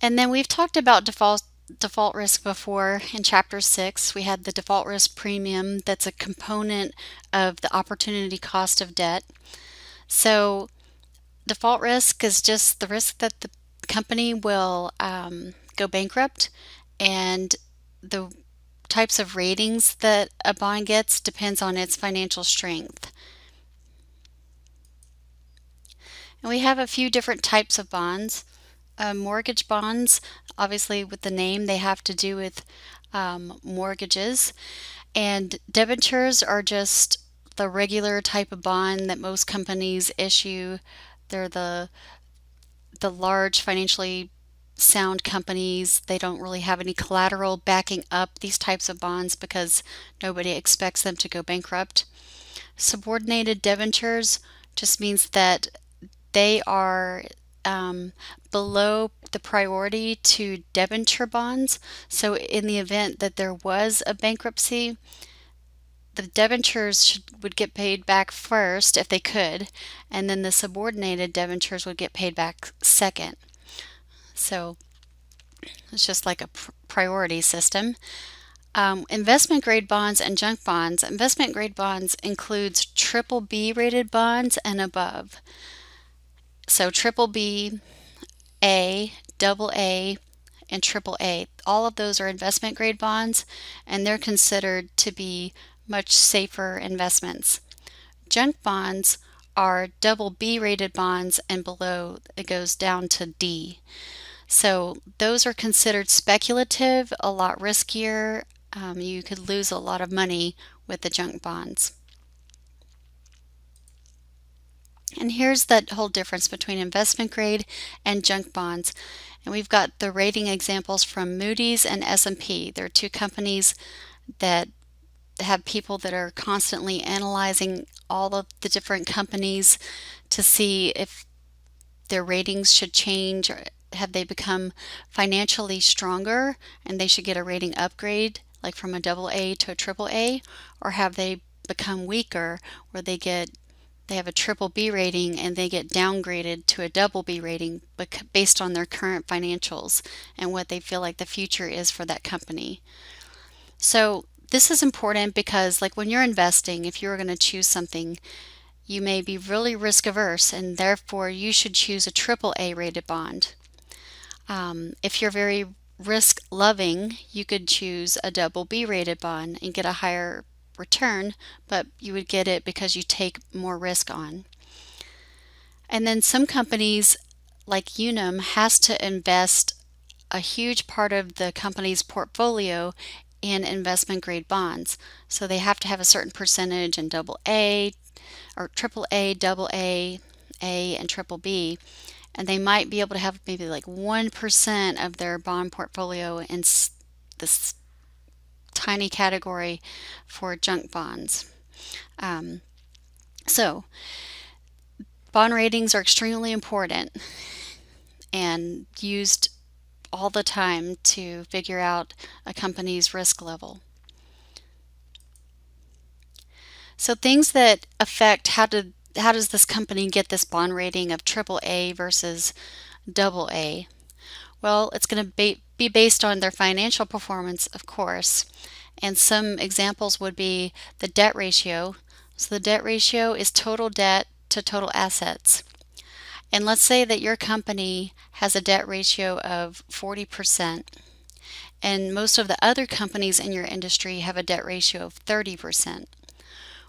And then we've talked about default risk before. In chapter 6, we had the default risk premium that's a component of the opportunity cost of debt. So default risk is just the risk that the company will go bankrupt, and the types of ratings that a bond gets depends on its financial strength. And we have a few different types of bonds. Mortgage bonds, obviously with the name, they have to do with mortgages. And debentures are just the regular type of bond that most companies issue. They're the large financially sound companies. They don't really have any collateral backing up these types of bonds because nobody expects them to go bankrupt. Subordinated debentures just means that they are below the priority to debenture bonds. So, in the event that there was a bankruptcy, the debentures would get paid back first if they could, and then the subordinated debentures would get paid back second. So, it's just like a priority system. Investment grade bonds and junk bonds. Investment grade bonds includes triple B rated bonds and above. So triple B, A, double A, and triple A. All of those are investment grade bonds, and they're considered to be much safer investments. Junk bonds are double B rated bonds, and below it goes down to D. So those are considered speculative, a lot riskier. You could lose a lot of money with the junk bonds. And here's that whole difference between investment grade and junk bonds. And we've got the rating examples from Moody's and S&P. They're two companies that have people that are constantly analyzing all of the different companies to see if their ratings should change, or have they become financially stronger and they should get a rating upgrade, like from a double A to a triple A, or have they become weaker where they have a triple B rating and they get downgraded to a double B rating based on their current financials and what they feel like the future is for that company. So this is important because, like, when you're investing, if you're going to choose something, you may be really risk averse and therefore you should choose a triple A rated bond. If you're very risk loving, you could choose a double B rated bond and get a higher return, but you would get it because you take more risk on. And then some companies, like Unum, has to invest a huge part of the company's portfolio in investment grade bonds. So they have to have a certain percentage in double A or triple A, double A, and triple B. And they might be able to have maybe like 1% of their bond portfolio in this tiny category for junk bonds. Um, so, bond ratings are extremely important and used all the time to figure out a company's risk level. So, things that affect how does this company get this bond rating of triple A versus double A? Well, it's going to be based on their financial performance, of course. And some examples would be the debt ratio. So the debt ratio is total debt to total assets. And let's say that your company has a debt ratio of 40%, and most of the other companies in your industry have a debt ratio of 30%.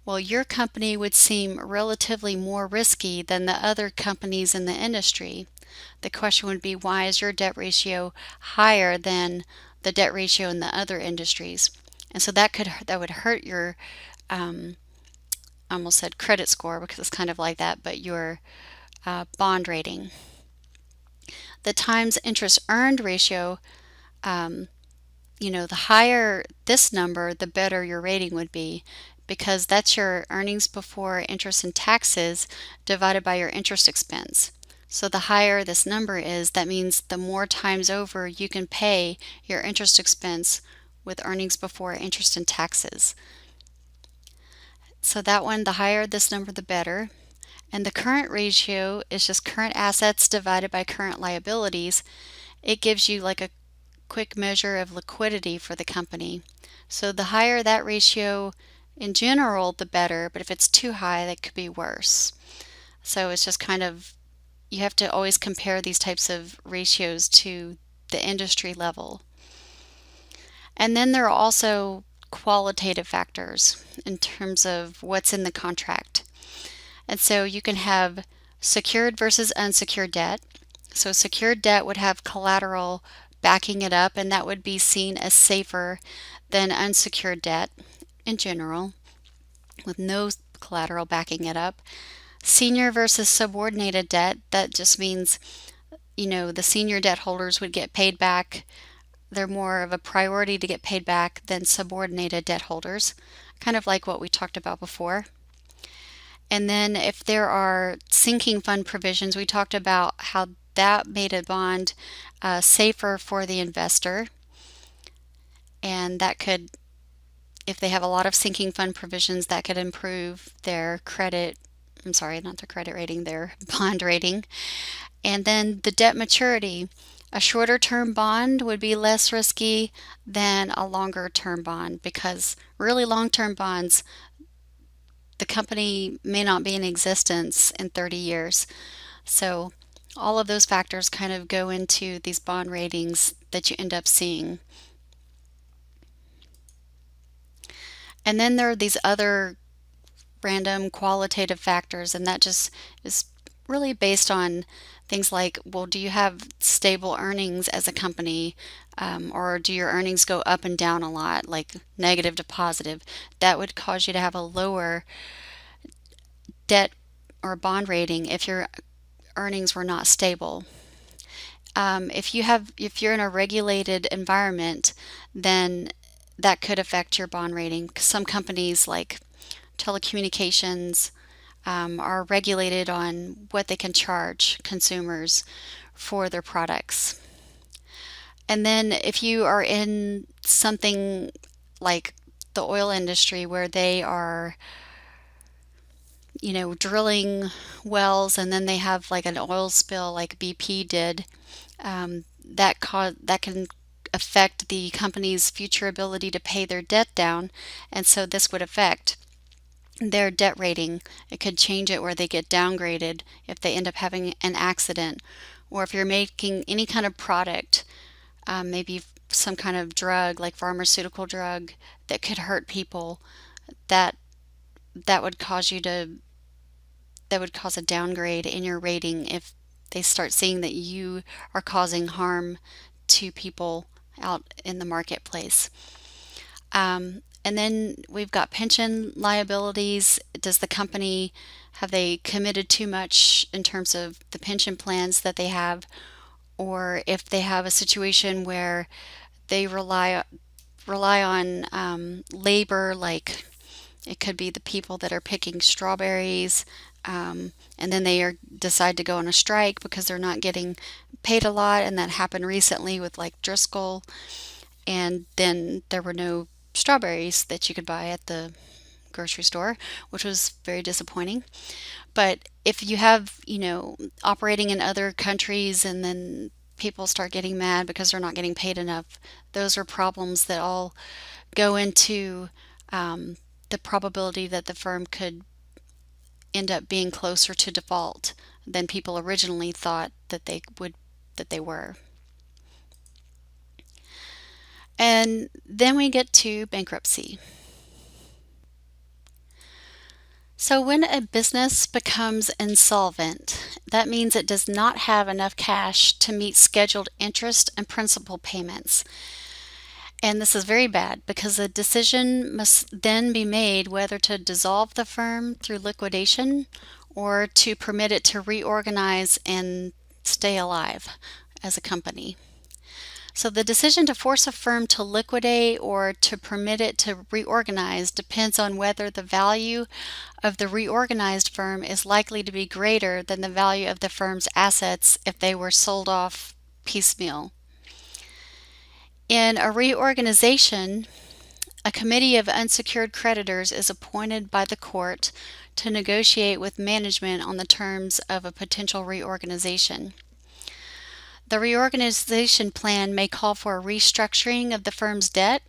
Well, your company would seem relatively more risky than the other companies in the industry. The question would be, why is your debt ratio higher than the debt ratio in the other industries? And so that would hurt your I almost said credit score because it's kind of like that, but your bond rating. The times interest earned ratio, the higher this number, the better your rating would be, because that's your earnings before interest and taxes divided by your interest expense. So the higher this number is, that means the more times over you can pay your interest expense with earnings before interest and taxes. So that one, the higher this number, the better. And the current ratio is just current assets divided by current liabilities. it gives you like a quick measure of liquidity for the company. So the higher that ratio in general, the better, but if it's too high, that could be worse. So it's just kind of, you have to always compare these types of ratios to the industry level. And then there are also qualitative factors in terms of what's in the contract. And so you can have secured versus unsecured debt. So secured debt would have collateral backing it up, and that would be seen as safer than unsecured debt in general, with no collateral backing it up. Senior versus subordinated debt, that just means, the senior debt holders would get paid back. They're more of a priority to get paid back than subordinated debt holders, kind of like what we talked about before. And then if there are sinking fund provisions, we talked about how that made a bond safer for the investor. And that could, if they have a lot of sinking fund provisions, that could improve their credit. I'm sorry, not their credit rating, their bond rating. And then the debt maturity. A shorter term bond would be less risky than a longer term bond, because really long term bonds, the company may not be in existence in 30 years. So all of those factors kind of go into these bond ratings that you end up seeing. And then there are these other random qualitative factors, and that just is really based on things like, well, do you have stable earnings as a company, or do your earnings go up and down a lot, like negative to positive? That would cause you to have a lower debt or bond rating if your earnings were not stable. If you're in a regulated environment, then that could affect your bond rating. Some companies like telecommunications are regulated on what they can charge consumers for their products. And then if you are in something like the oil industry where they are, drilling wells, and then they have like an oil spill like BP did, that can affect the company's future ability to pay their debt down, and so this would affect their debt rating. It could change it where they get downgraded if they end up having an accident, or if you're making any kind of product, maybe some kind of drug like pharmaceutical drug that could hurt people, that that would cause you to that would cause a downgrade in your rating if they start seeing that you are causing harm to people out in the marketplace. And then we've got pension liabilities. Does the company, have they committed too much in terms of the pension plans that they have? Or if they have a situation where they rely on labor, like it could be the people that are picking strawberries, and then decide to go on a strike because they're not getting paid a lot, and that happened recently with like Driscoll, and then there were no strawberries that you could buy at the grocery store, which was very disappointing. But if you have, operating in other countries and then people start getting mad because they're not getting paid enough, those are problems that all go into the probability that the firm could end up being closer to default than people originally thought that they were. And then we get to bankruptcy. So when a business becomes insolvent, that means it does not have enough cash to meet scheduled interest and principal payments. And this is very bad because a decision must then be made whether to dissolve the firm through liquidation or to permit it to reorganize and stay alive as a company. So the decision to force a firm to liquidate or to permit it to reorganize depends on whether the value of the reorganized firm is likely to be greater than the value of the firm's assets if they were sold off piecemeal. In a reorganization, a committee of unsecured creditors is appointed by the court to negotiate with management on the terms of a potential reorganization. The reorganization plan may call for a restructuring of the firm's debt,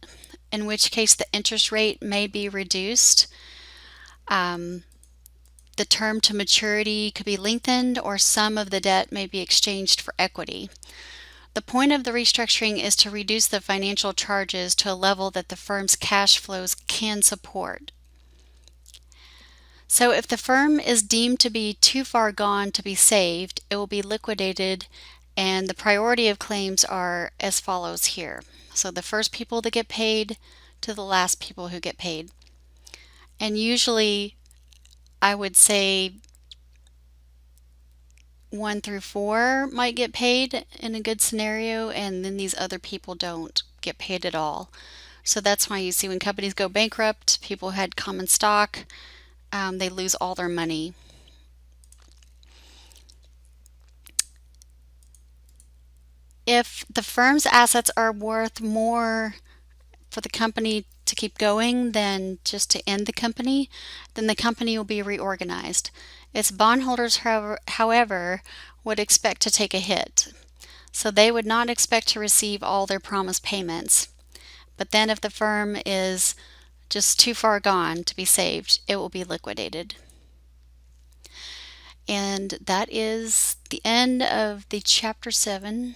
in which case the interest rate may be reduced. Um, the term to maturity could be lengthened, or some of the debt may be exchanged for equity. The point of the restructuring is to reduce the financial charges to a level that the firm's cash flows can support. So if the firm is deemed to be too far gone to be saved, it will be liquidated, and the priority of claims are as follows here. So the first people that get paid to the last people who get paid. And usually I would say 1 through 4 might get paid in a good scenario, and then these other people don't get paid at all. So that's why you see when companies go bankrupt, people had common stock, they lose all their money. If the firm's assets are worth more for the company to keep going than just to end the company, then the company will be reorganized. Its bondholders, however, would expect to take a hit. So they would not expect to receive all their promised payments. But then if the firm is just too far gone to be saved, it will be liquidated. And that is the end of the Chapter 7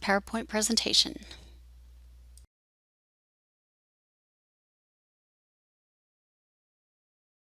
PowerPoint presentation.